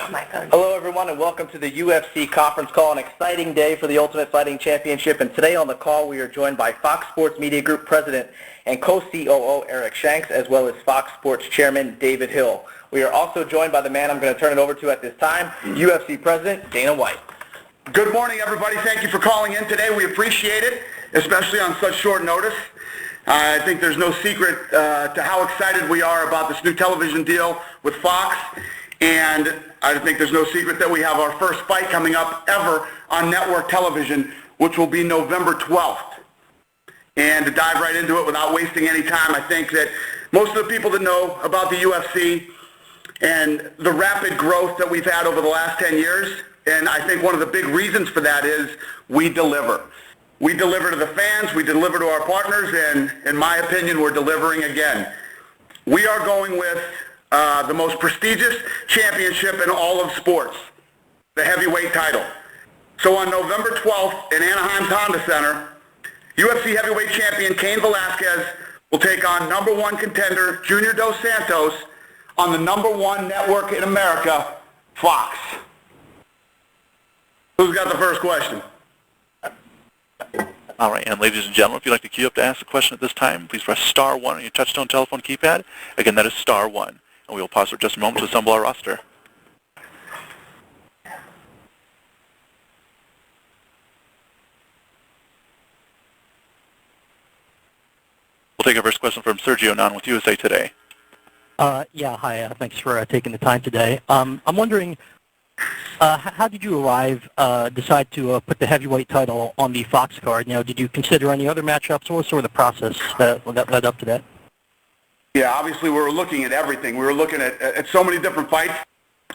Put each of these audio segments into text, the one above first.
Hello, everyone, and welcome to the UFC conference call. An exciting day for the Ultimate Fighting Championship. And today on the call, we are joined by Fox Sports Media Group President and co-COO Eric Shanks, as well as Fox Sports Chairman David Hill. We are also joined by the man I'm going to turn it over to at this time, UFC President Dana White. Good morning, everybody. Thank you for calling in today. We appreciate it, especially on such short notice. I think there's no secret to how excited we are about this new television deal with Fox. And I think there's no secret that we have our first fight coming up ever on network television, which will be November 12th. And to dive right into it without wasting any time, I think that most of the people that know about the UFC and the rapid growth that we've had over the last 10 years, and I think one of the big reasons for that is we deliver. We deliver to the fans, we deliver to our partners, and in my opinion, we're delivering again. We are going with the most prestigious championship in all of sports, the heavyweight title. So on November 12th in Anaheim's Honda Center, UFC heavyweight champion Cain Velasquez will take on number one contender Junior Dos Santos on the number one network in America, Fox. Who's got the first question? All right, and ladies and gentlemen, if you'd like to queue up to ask a question at this time, please press star 1 on your touchtone telephone keypad. Again, that is star 1. And we will pause for just a moment to assemble our roster. We'll take our first question from Sergio Non with USA Today. Yeah, hi. Thanks for taking the time today. I'm wondering, how did you decide to put the heavyweight title on the Fox card? Now, did you consider any other matchups? What was sort of the process that led up to that? Yeah, obviously we were looking at everything. We were looking at so many different fights.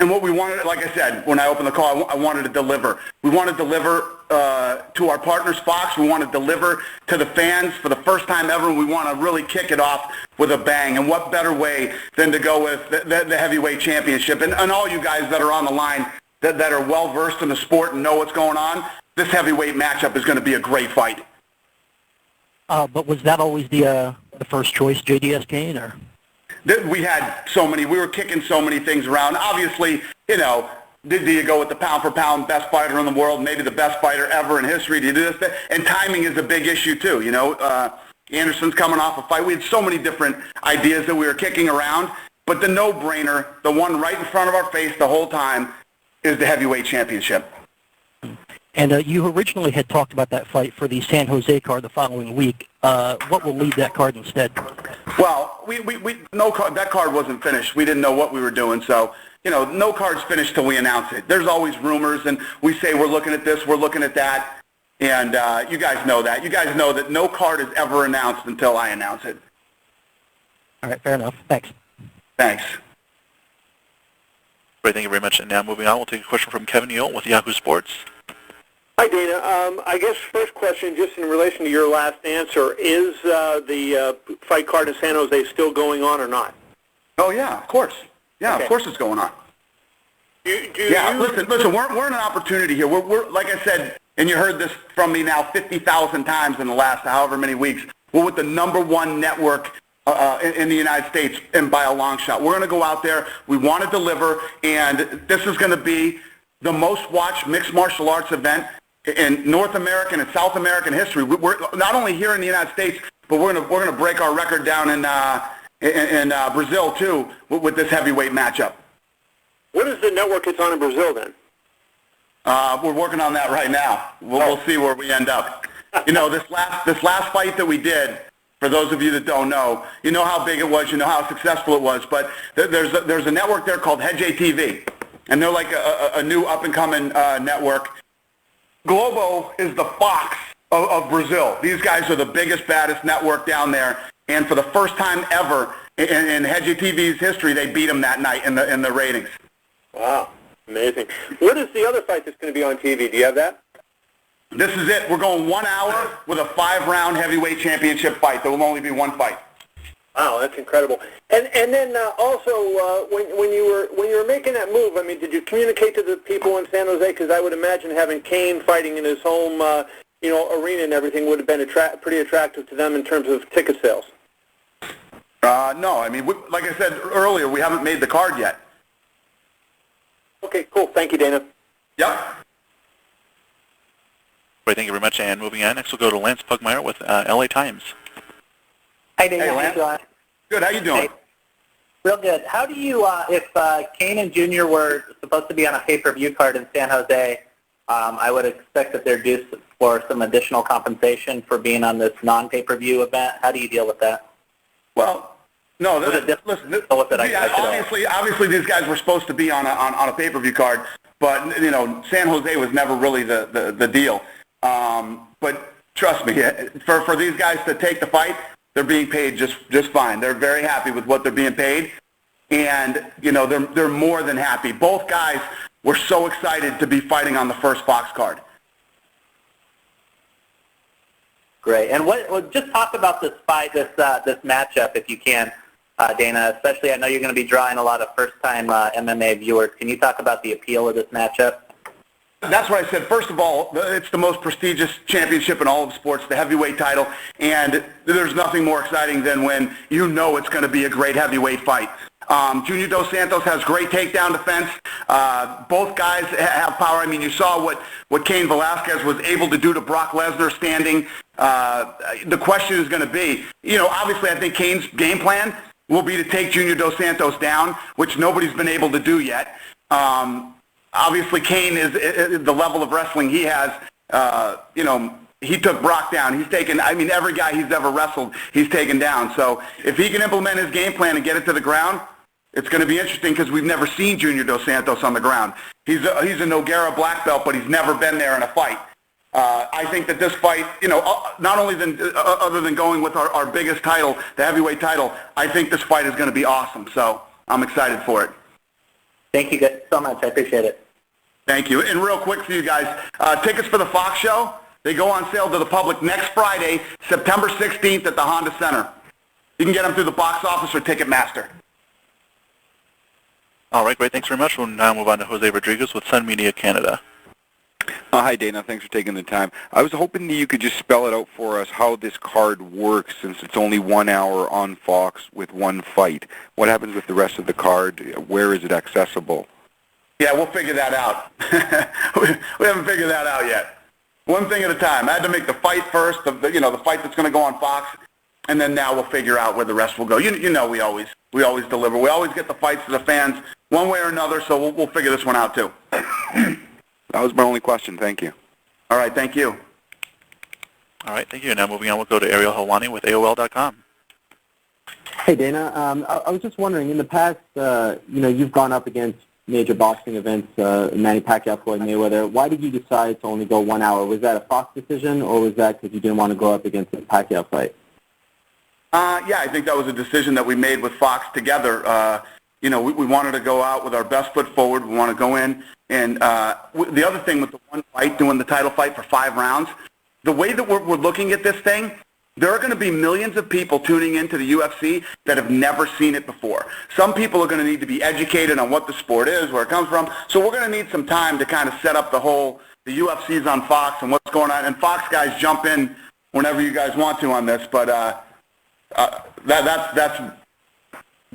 And what we wanted, like I said, when I opened the call, I wanted to deliver. We want to deliver to our partners, Fox. We want to deliver to the fans for the first time ever. And we want to really kick it off with a bang. And what better way than to go with the heavyweight championship? And all you guys that are on the line that are well-versed in the sport and know what's going on, this heavyweight matchup is going to be a great fight. But was that always the first choice, JDS Cain, or? We had so many. We were kicking so many things around. Obviously, do you go with the pound-for-pound best fighter in the world, maybe the best fighter ever in history? Do you do this? And timing is a big issue, too. Anderson's coming off a fight. We had so many different ideas that we were kicking around. But the no-brainer, the one right in front of our face the whole time, is the heavyweight championship. And you originally had talked about that fight for the San Jose card the following week. What will lead that card instead? Well, that card wasn't finished. We didn't know what we were doing. So, no card's finished till we announce it. There's always rumors, and we say we're looking at this, we're looking at that. And you guys know that. You guys know that no card is ever announced until I announce it. All right, fair enough. Thanks. Thanks. Great, thank you very much. And now moving on, we'll take a question from Kevin Neal with Yahoo Sports. Hi, Dana. I guess first question, just in relation to your last answer, is the fight card in San Jose still going on or not? Oh, yeah, of course. Yeah, okay. Of course it's going on. Listen, we're in an opportunity here. We're like I said, and you heard this from me now 50,000 times in the last however many weeks, we're with the number one network in the United States, and by a long shot. We're going to go out there. We want to deliver, and this is going to be the most watched mixed martial arts event in North American and South American history. We're not only here in the United States, but we're going to break our record down in Brazil too with this heavyweight matchup. What is the network it's on in Brazil then? We're working on that right now. We'll see where we end up. This last fight that we did. For those of you that don't know, you know how big it was, you know how successful it was. But there's a network there called Hedge TV, and they're like a new up-and-coming network. Globo is the Fox of Brazil. These guys are the biggest, baddest network down there, and for the first time ever in Hedge TV's history, they beat them that night in the ratings. Wow, amazing. What is the other fight that's going to be on TV? Do you have that? This is it. We're going 1 hour with a 5-round heavyweight championship fight. There will only be one fight. Wow, that's incredible. And then also when you were making that move, I mean, did you communicate to the people in San Jose? Because I would imagine having Cain fighting in his home, arena and everything would have been pretty attractive to them in terms of ticket sales. No, I mean, like I said earlier, we haven't made the card yet. Okay, cool. Thank you, Dana. Yep. Great, thank you very much. And moving on, next we'll go to Lance Pugmire with LA Times. Hi, Dana. Hey, How you Lance. doing? Good. How you doing? Hey. Real good. How do you, if Kane and Junior were supposed to be on a pay-per-view card in San Jose, I would expect that they're due for some additional compensation for being on this non-pay-per-view event. How do you deal with that? Well, no. Was it different? Listen, Or was it I should know? obviously, these guys were supposed to be on a pay-per-view card, but San Jose was never really the deal. But trust me, for these guys to take the fight, they're being paid just fine. They're very happy with what they're being paid, and they're more than happy. Both guys were so excited to be fighting on the first Fox card. Great. And just talk about this fight, this matchup, if you can, Dana. Especially, I know you're going to be drawing a lot of first-time MMA viewers. Can you talk about the appeal of this matchup? That's what I said. First of all, it's the most prestigious championship in all of sports, the heavyweight title, and there's nothing more exciting than when it's going to be a great heavyweight fight. Junior Dos Santos has great takedown defense. Both guys have power. I mean, you saw what Cain Velasquez was able to do to Brock Lesnar standing. The question is going to be, obviously I think Cain's game plan will be to take Junior Dos Santos down, which nobody's been able to do yet. Obviously, Cain is the level of wrestling he has. He took Brock down. He's taken, every guy he's ever wrestled, he's taken down. So if he can implement his game plan and get it to the ground, it's going to be interesting because we've never seen Junior Dos Santos on the ground. He's a Nogueira black belt, but he's never been there in a fight. I think that this fight, not only other than going with our biggest title, the heavyweight title, I think this fight is going to be awesome. So I'm excited for it. Thank you guys so much. I appreciate it. Thank you. And real quick for you guys, tickets for the Fox show, they go on sale to the public next Friday, September 16th at the Honda Center. You can get them through the box office or Ticketmaster. All right, great. Thanks very much. We'll now move on to Jose Rodriguez with Sun Media Canada. Hi, Dana. Thanks for taking the time. I was hoping that you could just spell it out for us how this card works since it's only 1 hour on Fox with one fight. What happens with the rest of the card? Where is it accessible? Yeah, we'll figure that out. We haven't figured that out yet. One thing at a time. I had to make the fight first, the fight that's going to go on Fox, and then now we'll figure out where the rest will go. We always deliver. We always get the fights to the fans one way or another, so we'll figure this one out too. That was my only question. Thank you. All right, thank you. All right, thank you. Now moving on, we'll go to Ariel Helwani with AOL.com. Hey, Dana. I was just wondering, in the past, you've gone up against major boxing events, Manny Pacquiao, Floyd Mayweather. Why did you decide to only go 1 hour? Was that a Fox decision, or was that because you didn't want to go up against the Pacquiao fight? Yeah, I think that was a decision that we made with Fox together. We wanted to go out with our best foot forward. We want to go in. And the other thing with the one fight, doing the title fight for 5 rounds, the way that we're looking at this thing, there are going to be millions of people tuning into the UFC that have never seen it before. Some people are going to need to be educated on what the sport is, where it comes from. So we're going to need some time to kind of set up the UFC's on Fox and what's going on. And Fox guys, jump in whenever you guys want to on this. But that's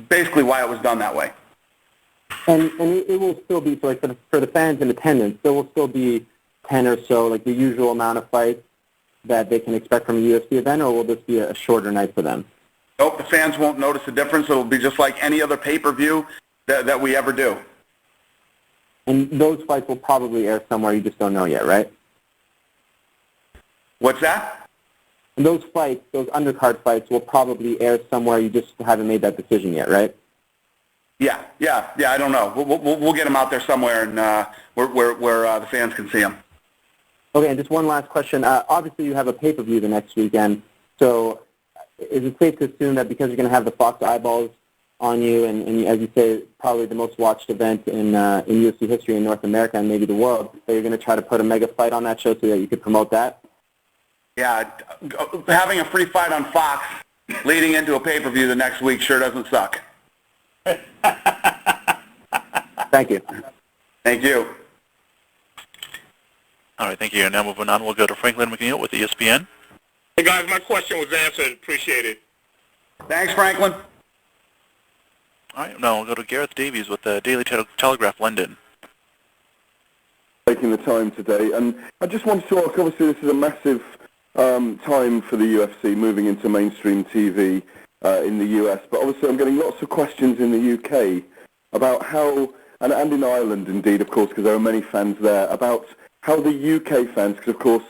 basically why it was done that way. And it will still be, so for the fans in attendance, there will still be 10 or so, like the usual amount of fights that they can expect from a UFC event, or will this be a shorter night for them? Nope, the fans won't notice the difference. It'll be just like any other pay-per-view that we ever do. And those fights will probably air somewhere, you just don't know yet, right? What's that? And those fights, those undercard fights, will probably air somewhere, you just haven't made that decision yet, right? Yeah, I don't know. We'll get them out there somewhere and where the fans can see them. Okay, and just one last question. Obviously, you have a pay-per-view the next weekend, so is it safe to assume that because you're going to have the Fox eyeballs on you, and as you say, probably the most watched event in UFC history in North America and maybe the world, that you're going to try to put a mega fight on that show so that you could promote that? Yeah, having a free fight on Fox leading into a pay-per-view the next week sure doesn't suck. Thank you. Thank you. All right, thank you. And now moving on, we'll go to Franklin McNeil with ESPN. Hey, guys, my question was answered. Appreciate it. Thanks, Franklin. All right, now we'll go to Gareth Davies with the Daily Telegraph London. taking the time today. And I just wanted to ask, obviously this is a massive time for the UFC moving into mainstream TV in the US, but obviously I'm getting lots of questions in the UK about how, and in Ireland indeed, of course, because there are many fans there, about how the UK fans, because of course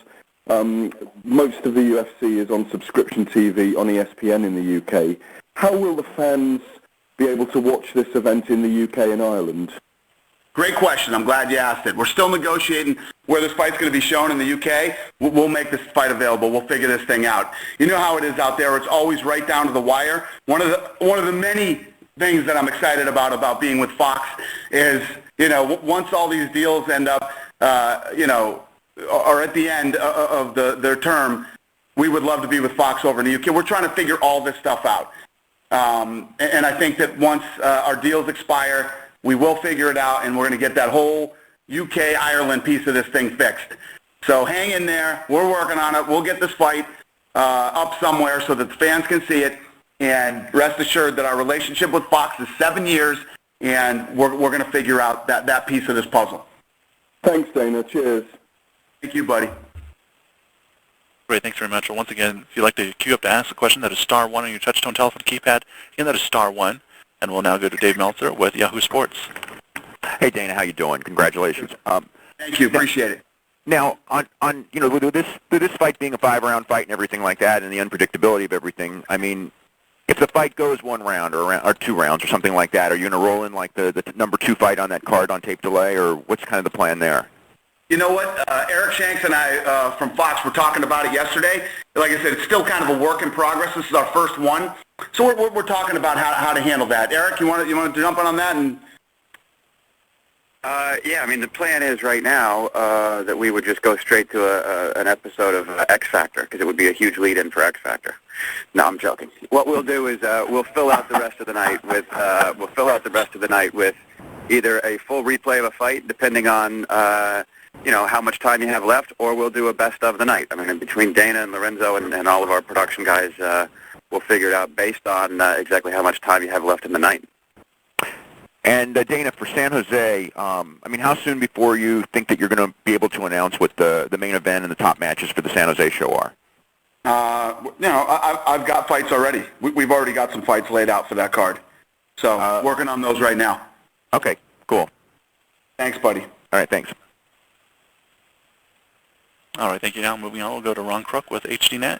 most of the UFC is on subscription TV on ESPN in the UK. How will the fans be able to watch this event in the UK and Ireland? Great question. I'm glad you asked it. We're still negotiating where this fight's going to be shown in the UK. We'll make this fight available. We'll figure this thing out. You know how it is out there. It's always right down to the wire. One of the many things that I'm excited about being with Fox is, you know, once all these deals end up, you know, or at the end of their term, we would love to be with Fox over in the UK. We're trying to figure all this stuff out. And I think that once our deals expire, we will figure it out, and we're going to get that whole UK-Ireland piece of this thing fixed. So hang in there. We're working on it. We'll get this fight up somewhere so that the fans can see it. And rest assured that our relationship with Fox is 7 years, and we're going to figure out that piece of this puzzle. Thanks, Dana. Cheers. Thank you, buddy. Great, thanks very much. Well, once again, if you'd like to queue up to ask a question, that is *1 on your touch-tone telephone keypad. Again, that is *1. And we'll now go to Dave Meltzer with Yahoo Sports. Hey, Dana, how you doing? Congratulations. Thank you. Appreciate it. Now, on you know, with this fight being a 5-round fight and everything like that, and the unpredictability of everything, I mean, if the fight goes 1 round or 2 rounds or something like that, are you going to roll in like the number 2 fight on that card on tape delay, or what's kind of the plan there? You know what? Eric Shanks and I from Fox were talking about it yesterday. Like I said, it's still kind of a work in progress. This is our first one. So we're talking about how to handle that. Eric, you want to jump in on that? And yeah, I mean, the plan is right now that we would just go straight to an episode of X Factor, because it would be a huge lead-in for X Factor. No, I'm joking. What we'll do is we'll fill out the rest of the night with either a full replay of a fight, depending on you know, how much time you have left, or we'll do a best of the night. I mean, between Dana and Lorenzo and all of our production guys, we'll figure it out based on exactly how much time you have left in the night. And Dana, for San Jose, I mean, how soon before you think that you're going to be able to announce what the main event and the top matches for the San Jose show are? You know, I've got fights already. We've already got some fights laid out for that card. So working on those right now. Okay, cool. Thanks, buddy. All right, thanks. All right, thank you. Now moving on, we'll go to Ron Crook with HDNet.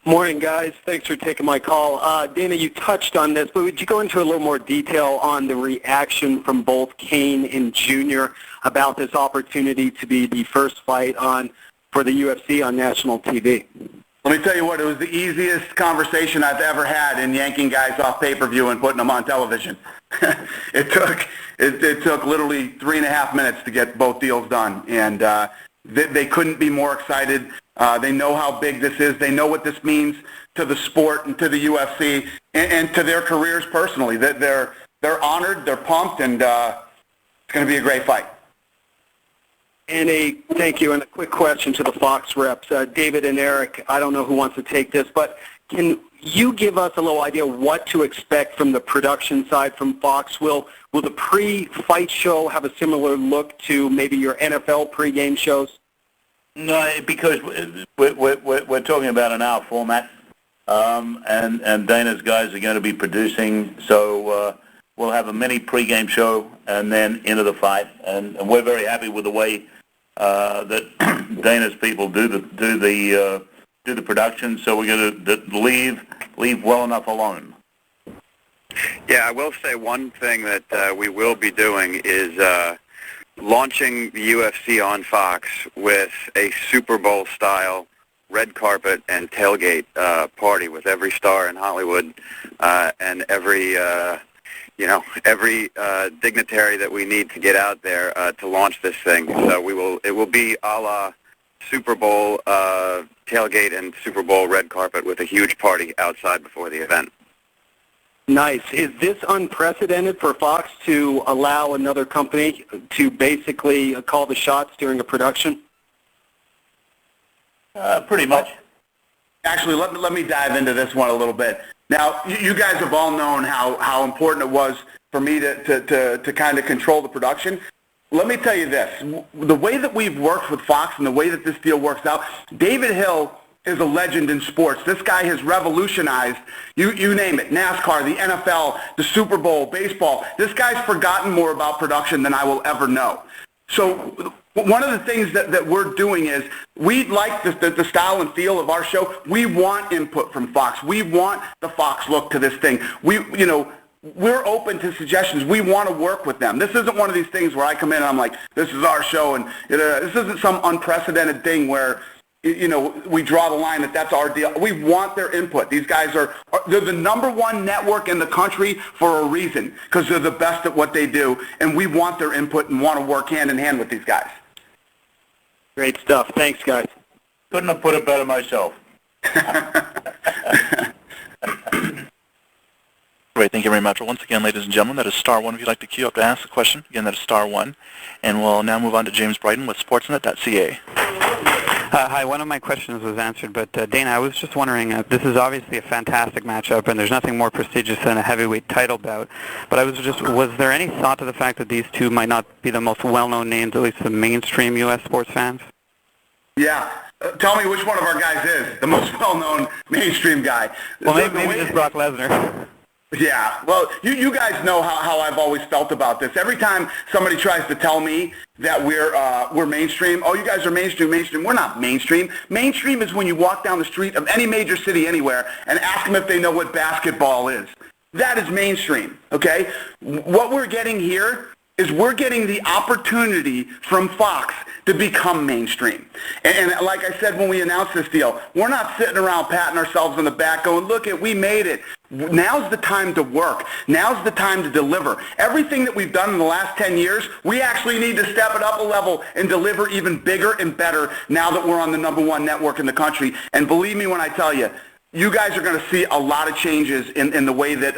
Morning, guys. Thanks for taking my call. Dana, you touched on this, but would you go into a little more detail on the reaction from both Kane and Junior about this opportunity to be the first fight for the UFC on national TV? Let me tell you what, it was the easiest conversation I've ever had in yanking guys off pay-per-view and putting them on television. It took literally 3.5 minutes to get both deals done, and they couldn't be more excited. They know how big this is. They know what this means to the sport and to the UFC and to their careers personally. They're honored, they're pumped, and it's going to be a great fight. And thank you, and a quick question to the Fox reps. David and Eric, I don't know who wants to take this, but can you give us a little idea what to expect from the production side from Fox? Will the pre-fight show have a similar look to maybe your NFL pre-game shows? No, because we're talking about an hour format, and Dana's guys are going to be producing, so we'll have a mini pre-game show and then into the fight, and we're very happy with the way that Dana's people do the production, so we're going to leave well enough alone. Yeah, I will say one thing that we will be doing is launching the UFC on Fox with a Super Bowl-style red carpet and tailgate party with every star in Hollywood and every dignitary that we need to get out there to launch this thing. So it will be a la Super Bowl tailgate and Super Bowl red carpet with a huge party outside before the event. Nice. Is this unprecedented for Fox to allow another company to basically call the shots during a production? Pretty much. Actually, let me dive into this one a little bit. Now, you guys have all known how important it was for me to kind of control the production. let me tell you this. The way that we've worked with Fox and the way that this deal works out, David Hill is a legend in sports. This guy has revolutionized, you name it, NASCAR, the NFL, the Super Bowl, baseball. This guy's forgotten more about production than I will ever know. So one of the things that we're doing is we like the style and feel of our show. We want input from Fox. We want the Fox look to this thing. We're open to suggestions. We want to work with them. This isn't one of these things where I come in and I'm like, this is our show, and this isn't some unprecedented thing where we draw the line that that's our deal. We want their input. These guys they're the #1 network in the country for a reason, because they're the best at what they do, and we want their input and want to work hand in hand with these guys. Great stuff. Thanks, guys. Couldn't have put it better myself. Great, thank you very much. Well, once again, ladies and gentlemen, that is *1 if you'd like to queue up to ask a question. Again, that is *1. And we'll now move on to James Brighton with Sportsnet.ca. Hi, one of my questions was answered, but Dana, I was just wondering, this is obviously a fantastic matchup, and there's nothing more prestigious than a heavyweight title bout, but was there any thought to the fact that these two might not be the most well-known names, at least to mainstream U.S. sports fans? Yeah. Tell me which one of our guys is the most well-known mainstream guy. Well, maybe just Brock Lesnar. Yeah, well, you guys know how I've always felt about this. Every time somebody tries to tell me that we're mainstream, oh, you guys are mainstream. We're not mainstream. Mainstream is when you walk down the street of any major city anywhere and ask them if they know what basketball is. That is mainstream, okay? What we're getting here is we're getting the opportunity from Fox to become mainstream. And like I said when we announced this deal, we're not sitting around patting ourselves on the back going, look, we made it. Now's the time to work. Now's the time to deliver. Everything that we've done in the last 10 years, we actually need to step it up a level and deliver even bigger and better now that we're on the #1 network in the country. And believe me when I tell you, you guys are going to see a lot of changes in the way that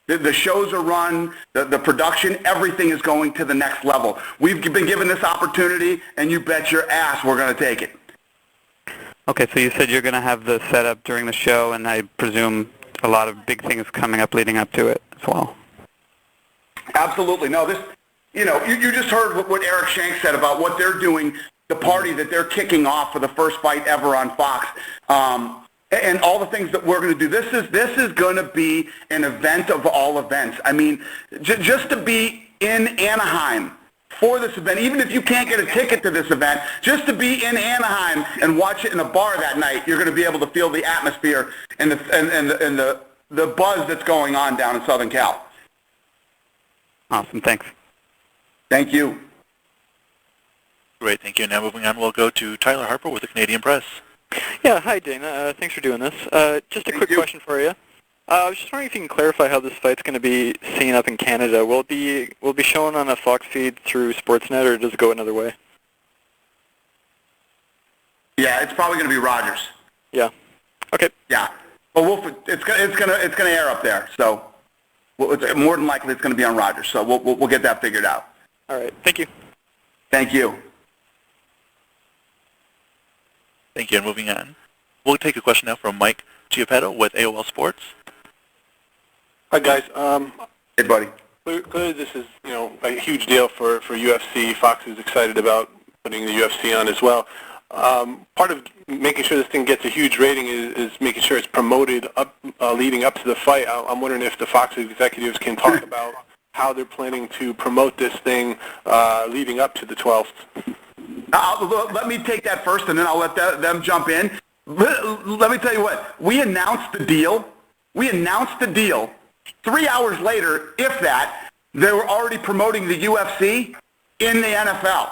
the shows are run, the production, everything is going to the next level. We've been given this opportunity, and you bet your ass we're going to take it. Okay, so you said you're going to have the setup during the show, and I presume a lot of big things coming up leading up to it as well. Absolutely. No, you just heard what Eric Shanks said about what they're doing, the party that they're kicking off for the first fight ever on Fox. And all the things that we're going to do. This is going to be an event of all events. I mean, just to be in Anaheim for this event, even if you can't get a ticket to this event, just to be in Anaheim and watch it in a bar that night, you're going to be able to feel the atmosphere and the buzz that's going on down in Southern Cal. Awesome. Thanks. Thank you. Great, thank you. Now moving on, we'll go to Tyler Harper with the Canadian Press. Yeah, hi Dana. Thanks for doing this. Just a quick question for you. I was just wondering if you can clarify how this fight's going to be seen up in Canada. Will it be shown on a Fox feed through Sportsnet, or does it go another way? Yeah, it's probably going to be Rogers. Yeah. Okay. Yeah. Well, it's going to air up there, so more than likely it's going to be on Rogers. So we'll get that figured out. All right. Thank you. Thank you. Thank you, and moving on. We'll take a question now from Mike Giappetto with AOL Sports. Hi, guys. Hey, buddy. Clearly this is, a huge deal for UFC. Fox is excited about putting the UFC on as well. Part of making sure this thing gets a huge rating is making sure it's promoted up, leading up to the fight. I'm wondering if the Fox executives can talk about how they're planning to promote this thing leading up to the 12th. Let me take that first, and then I'll let them jump in. Let me tell you what. We announced the deal. 3 hours later, if that, they were already promoting the UFC in the NFL.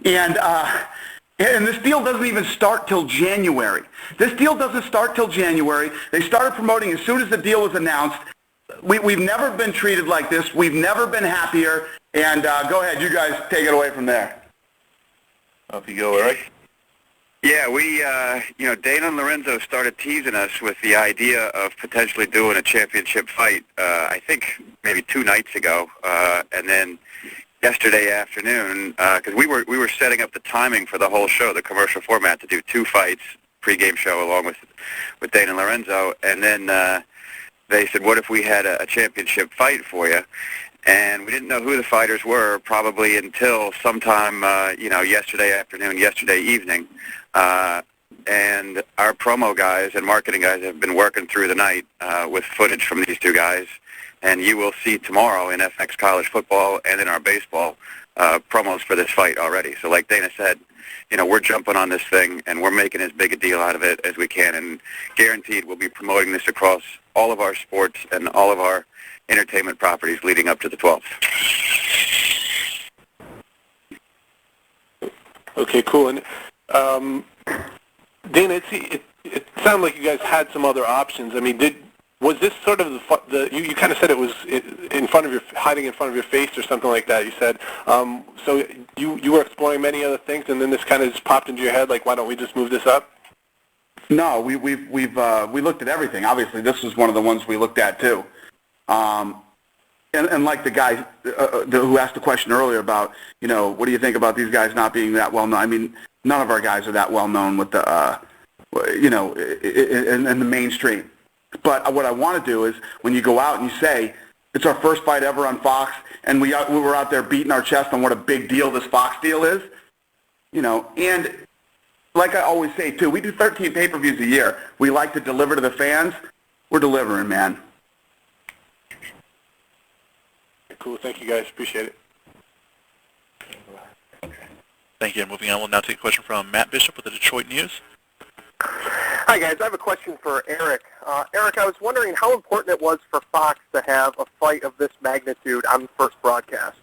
And this deal doesn't even start till January. They started promoting as soon as the deal was announced. We've never been treated like this. We've never been happier. And go ahead. You guys take it away from there. Off you go, Eric. Yeah, we, Dana and Lorenzo started teasing us with the idea of potentially doing a championship fight, I think maybe 2 nights ago, and then yesterday afternoon, because we were setting up the timing for the whole show, the commercial format, to do 2 fights, pregame show along with Dana and Lorenzo, and then they said, what if we had a championship fight for you? And we didn't know who the fighters were probably until sometime, yesterday afternoon, yesterday evening. And our promo guys and marketing guys have been working through the night with footage from these two guys. And you will see tomorrow in FX College Football and in our baseball promos for this fight already. So like Dana said, we're jumping on this thing, and we're making as big a deal out of it as we can. And guaranteed we'll be promoting this across all of our sports and all of our entertainment properties leading up to the 12th. Okay, cool. And Dana, it sounded like you guys had some other options. I mean, was this sort of you kind of said it was hiding in front of your face or something like that, you said. So you were exploring many other things, and then this kind of just popped into your head, like, why don't we just move this up? No, we looked at everything. Obviously, this was one of the ones we looked at too. And like the guy who asked the question earlier about, what do you think about these guys not being that well known? I mean, none of our guys are that well known with the, in the mainstream. But what I want to do is when you go out and you say, it's our first fight ever on Fox, and we were out there beating our chest on what a big deal this Fox deal is, and like I always say too, we do 13 pay-per-views a year. We like to deliver to the fans. We're delivering, man. Cool. Thank you, guys. Appreciate it. Thank you. And moving on, we'll now take a question from Matt Bishop with the Detroit News. Hi, guys. I have a question for Eric. Eric, I was wondering how important it was for Fox to have a fight of this magnitude on the first broadcast.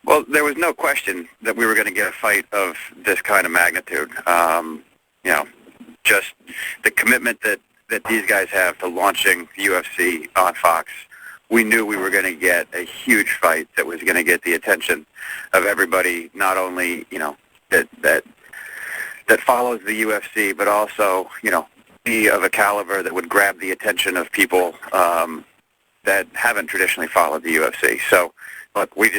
Well, there was no question that we were going to get a fight of this kind of magnitude. Just the commitment that these guys have to launching UFC on Fox. We knew we were going to get a huge fight that was going to get the attention of everybody, not only, that follows the UFC, but also, be of a caliber that would grab the attention of people that haven't traditionally followed the UFC. So, look, we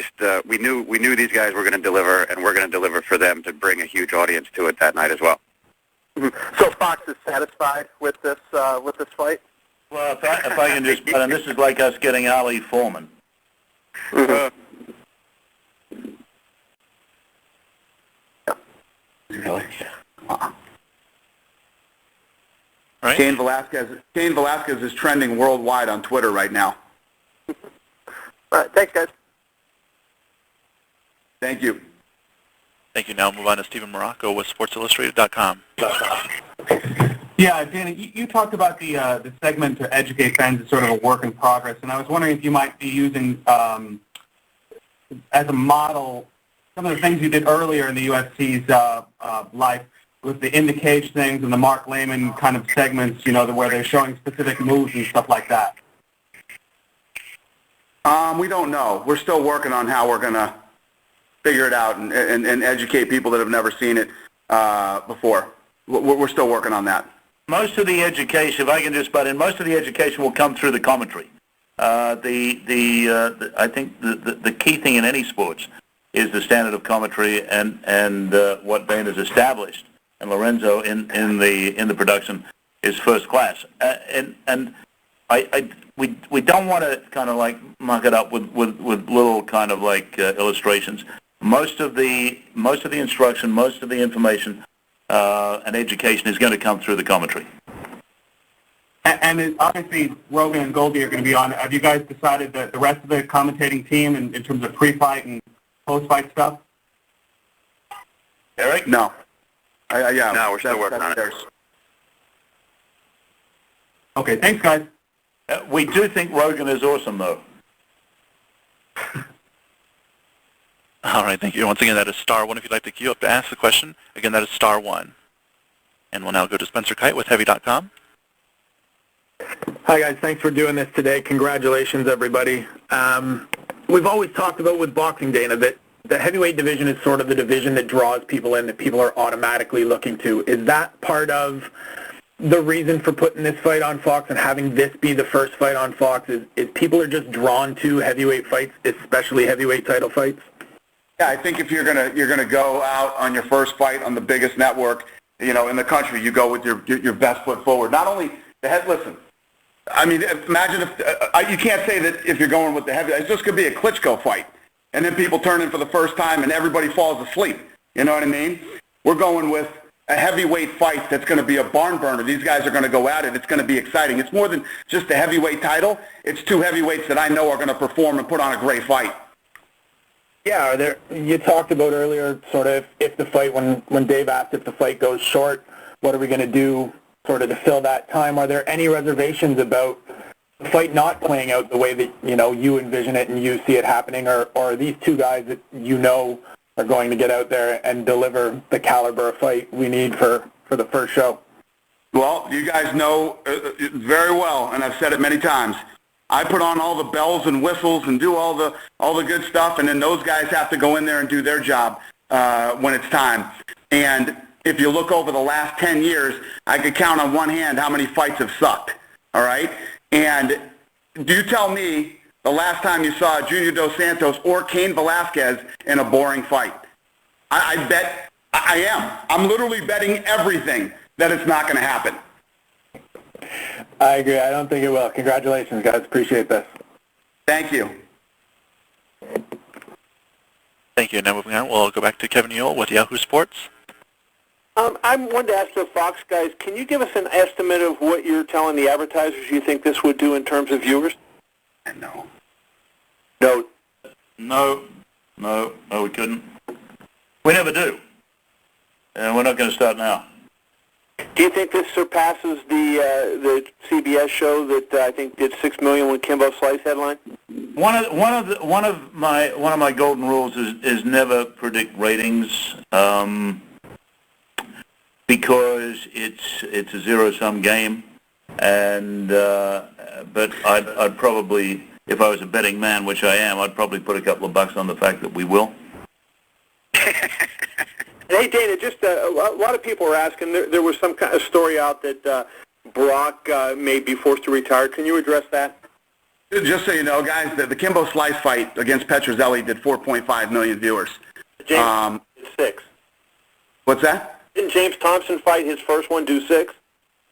knew these guys were going to deliver, and we're going to deliver for them to bring a huge audience to it that night as well. So Fox is satisfied with this fight? Well, if I can just, and this is like us getting Ali Foreman. Really? Right. Cain Velasquez is trending worldwide on Twitter right now. All right, thanks, guys. Thank you. Thank you. Now we'll move on to Stephen Morocco with SportsIllustrated.com. Yeah, Dana, you talked about the segment to educate fans as sort of a work in progress, and I was wondering if you might be using as a model some of the things you did earlier in the UFC's life with the in the cage things and the Mark Lehman kind of segments, where they're showing specific moves and stuff like that. We don't know. We're still working on how we're going to figure it out and educate people that have never seen it before. We're still working on that. Most of the education, if I can just butt in, most of the education will come through the commentary. I think the key thing in any sports is the standard of commentary and what Dana's established, and Lorenzo in the production is first class. We don't want to kind of like muck it up with little kind of like illustrations. Most of the instruction, most of the information and education is going to come through the commentary. And obviously, Rogan and Goldie are going to be on. Have you guys decided that the rest of the commentating team in terms of pre-fight and post-fight stuff? Eric? No. No, we're still working on it. Okay, thanks, guys. We do think Rogan is awesome, though. All right, thank you. Once again, that is *1 if you'd like to queue up to ask the question. Again, that is *1. And we'll now go to Spencer Kite with Heavy.com. Hi, guys. Thanks for doing this today. Congratulations, everybody. We've always talked about with boxing, Dana, that the heavyweight division is sort of the division that draws people in, that people are automatically looking to. Is that part of the reason for putting this fight on Fox and having this be the first fight on Fox? Is people are just drawn to heavyweight fights, especially heavyweight title fights? Yeah, I think if you're gonna go out on your first fight on the biggest network, in the country, you go with your best foot forward. Not only listen, I mean, imagine if you can't say that if you're going with the heavy. It's just going to be a Klitschko fight, and then people turn in for the first time, and everybody falls asleep. You know what I mean? We're going with a heavyweight fight that's going to be a barn burner. These guys are going to go at it. It's going to be exciting. It's more than just a heavyweight title. It's two heavyweights that I know are going to perform and put on a great fight. Yeah, you talked about earlier sort of if the fight, when Dave asked if the fight goes short, what are we going to do sort of to fill that time? Are there any reservations about the fight not playing out the way that, you envision it and you see it happening, or are these two guys that are going to get out there and deliver the caliber of fight we need for the first show? Well, you guys know very well, and I've said it many times, I put on all the bells and whistles and do all the good stuff, and then those guys have to go in there and do their job when it's time. And if you look over the last 10 years, I could count on one hand how many fights have sucked, all right? And do you tell me the last time you saw Junior Dos Santos or Cain Velasquez in a boring fight? I bet I am. I'm literally betting everything that it's not going to happen. I agree. I don't think it will. Congratulations, guys. Appreciate this. Thank you. Thank you. Now moving on, we'll go back to Kevin Ewell with Yahoo Sports. I wanted to ask the Fox guys, can you give us an estimate of what you're telling the advertisers you think this would do in terms of viewers? No. No, we couldn't. We never do. And we're not going to start now. Do you think this surpasses the CBS show that I think did $6 million with Kimbo Slice headline? One of my golden rules is never predict ratings, because it's a zero-sum game, and but I'd probably, if I was a betting man, which I am, I'd probably put a couple of bucks on the fact that we will. Hey, Dana, just a lot of people are asking, there was some kind of story out that Brock may be forced to retire. Can you address that? Just so you know, guys, the Kimbo Slice fight against Petrozelli did 4.5 million viewers. James did 6. What's that? Didn't James Thompson fight his first one do 6?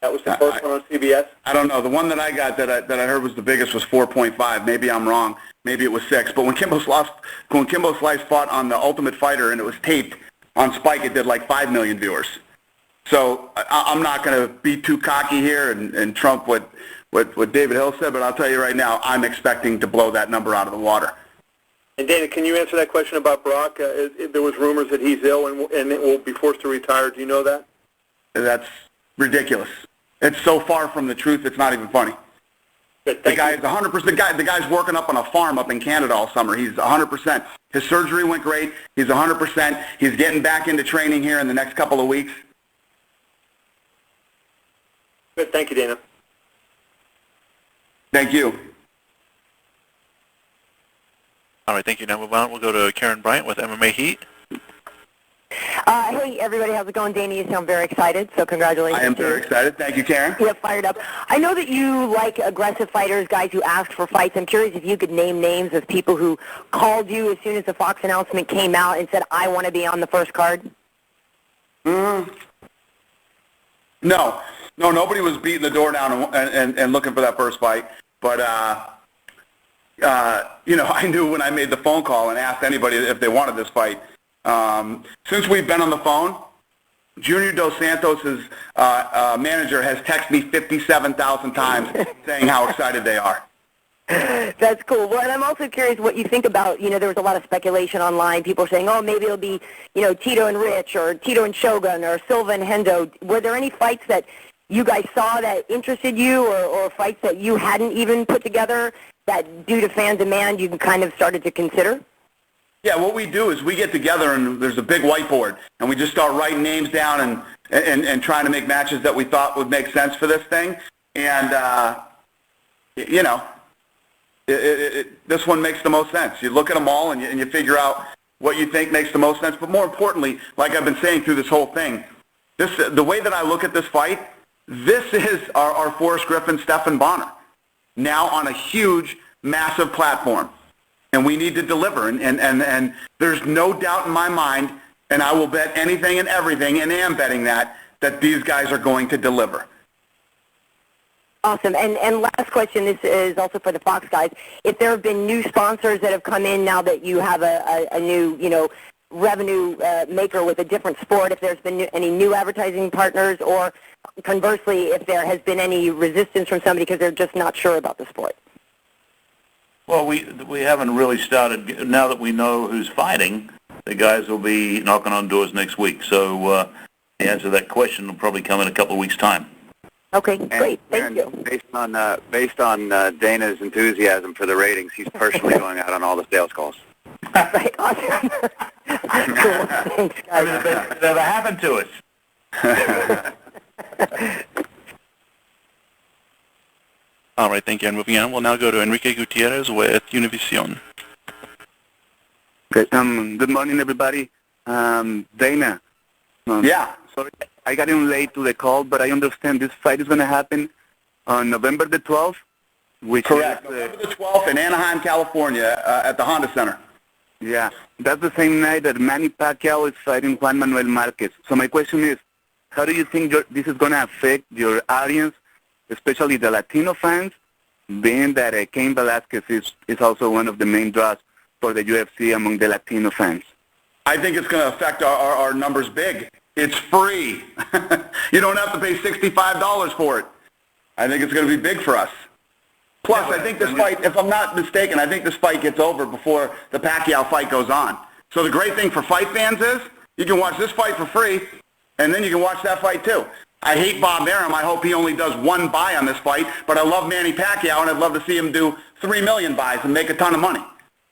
That was the first one on CBS? I don't know. The one that I got that I heard was the biggest was 4.5. Maybe I'm wrong. Maybe it was 6. But when Kimbo Slice fought on The Ultimate Fighter and it was taped on Spike, it did like 5 million viewers. So I'm not going to be too cocky here and trump what David Hill said, but I'll tell you right now, I'm expecting to blow that number out of the water. And Dana, can you answer that question about Brock? There was rumors that he's ill and will be forced to retire. Do you know that? That's ridiculous. It's so far from the truth, it's not even funny. Good, the guy is 100%. The guy's working up on a farm up in Canada all summer. He's 100%. His surgery went great. He's 100%. He's getting back into training here in the next couple of weeks. Good. Thank you, Dana. Thank you. All right, thank you. Now move on. We'll go to Karen Bryant with MMA Heat. Hey, everybody. How's it going? Dana, you sound very excited, so congratulations. I am very excited. Thank you, Karen. Yeah, fired up. I know that you like aggressive fighters, guys who ask for fights. I'm curious if you could name names of people who called you as soon as the Fox announcement came out and said, I want to be on the first card. No, nobody was beating the door down and looking for that first fight. But, I knew when I made the phone call and asked anybody if they wanted this fight. Since we've been on the phone, Junior Dos Santos' manager has texted me 57,000 times saying how excited they are. That's cool. Well, and I'm also curious what you think about, there was a lot of speculation online. People saying, oh, maybe it'll be, Tito and Rich or Tito and Shogun or Silva and Hendo. Were there any fights that you guys saw that interested you or fights that you hadn't even put together that due to fan demand you kind of started to consider? Yeah, what we do is we get together and there's a big whiteboard and we just start writing names down and trying to make matches that we thought would make sense for this thing. And, this one makes the most sense. You look at them all and you figure out what you think makes the most sense. But more importantly, like I've been saying through this whole thing, the way that I look at this fight, this is our Forrest Griffin, Stephan Bonner, now on a huge, massive platform. And we need to deliver. And there's no doubt in my mind, and I will bet anything and everything, and am betting that these guys are going to deliver. Awesome. And last question, this is also for the Fox guys. If there have been new sponsors that have come in now that you have a new, revenue maker with a different sport, if there's been any new advertising partners, or conversely, if there has been any resistance from somebody because they're just not sure about the sport. Well, we haven't really started. Now that we know who's fighting, the guys will be knocking on doors next week. So the answer to that question will probably come in a couple of weeks' time. Okay, great. Thank you. Based on Dana's enthusiasm for the ratings, he's personally going out on all the sales calls. Right, awesome. Cool. Thanks, guys. I mean, it never happened to us. All right, thank you. And moving on, we'll now go to Enrique Gutierrez with Univision. Okay, good morning, everybody. Dana. Yeah. Sorry, I got in late to the call, but I understand this fight is going to happen on November the 12th, which Correct. is... November the 12th in Anaheim, California, at the Honda Center. Yeah, that's the same night that Manny Pacquiao is fighting Juan Manuel Marquez. So my question is, how do you think this is going to affect your audience, especially the Latino fans, being that Cain Velasquez is also one of the main draws for the UFC among the Latino fans? I think it's going to affect our numbers big. It's free. You don't have to pay $65 for it. I think it's going to be big for us. Plus, I think this fight, if I'm not mistaken, I think this fight gets over before the Pacquiao fight goes on. So the great thing for fight fans is you can watch this fight for free, and then you can watch that fight too. I hate Bob Arum. I hope he only does one buy on this fight, but I love Manny Pacquiao, and I'd love to see him do 3 million buys and make a ton of money.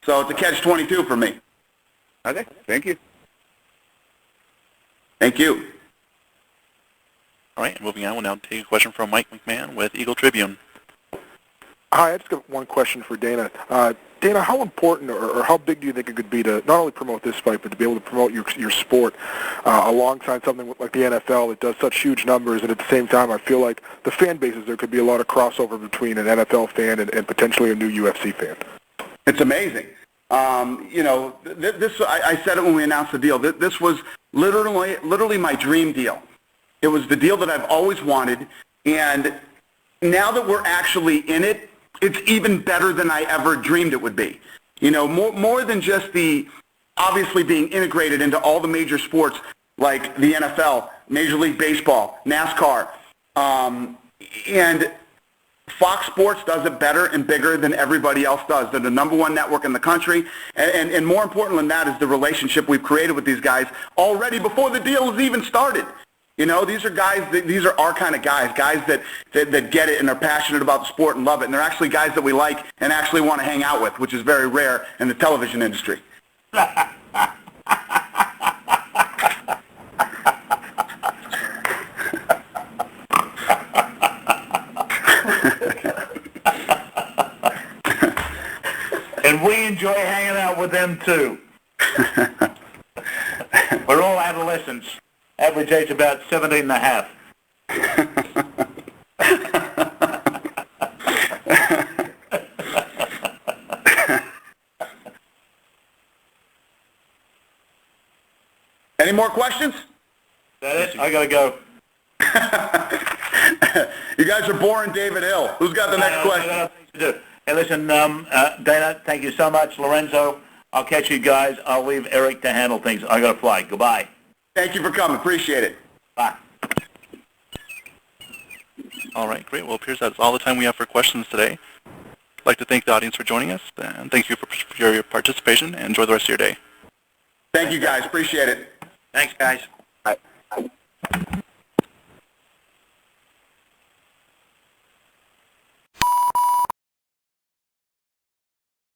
So it's a catch-22 for me. Okay, thank you. Thank you. All right, moving on, we'll now take a question from Mike McMahon with Eagle Tribune. Hi, I just got one question for Dana. Dana, how important or how big do you think it could be to not only promote this fight, but to be able to promote your sport alongside something like the NFL that does such huge numbers, and at the same time I feel like the fan bases, there could be a lot of crossover between an NFL fan and potentially a new UFC fan? It's amazing. I said it when we announced the deal. This was literally my dream deal. It was the deal that I've always wanted, and now that we're actually in it, it's even better than I ever dreamed it would be. More than just obviously being integrated into all the major sports like the NFL, Major League Baseball, NASCAR, and Fox Sports does it better and bigger than everybody else does. They're the #1 network in the country, and more important than that is the relationship we've created with these guys already before the deal has even started. These are guys, these are our kind of guys that get it and are passionate about the sport and love it, and they're actually guys that we like and actually want to hang out with, which is very rare in the television industry. And we enjoy hanging out with them too. We're all adolescents. Average age about 17 and a half. Any more questions? That it? I gotta go. You guys are boring David Hill. Who's got the next question? I got things to do. Hey, listen, Dana, thank you so much. Lorenzo, I'll catch you guys. I'll leave Eric to handle things. I gotta fly. Goodbye. Thank you for coming. Appreciate it. Bye. All right, great. Well, it appears that's all the time we have for questions today. I'd like to thank the audience for joining us, and thank you for your participation, and enjoy the rest of your day. Thank you, guys. Appreciate it. Thanks, guys.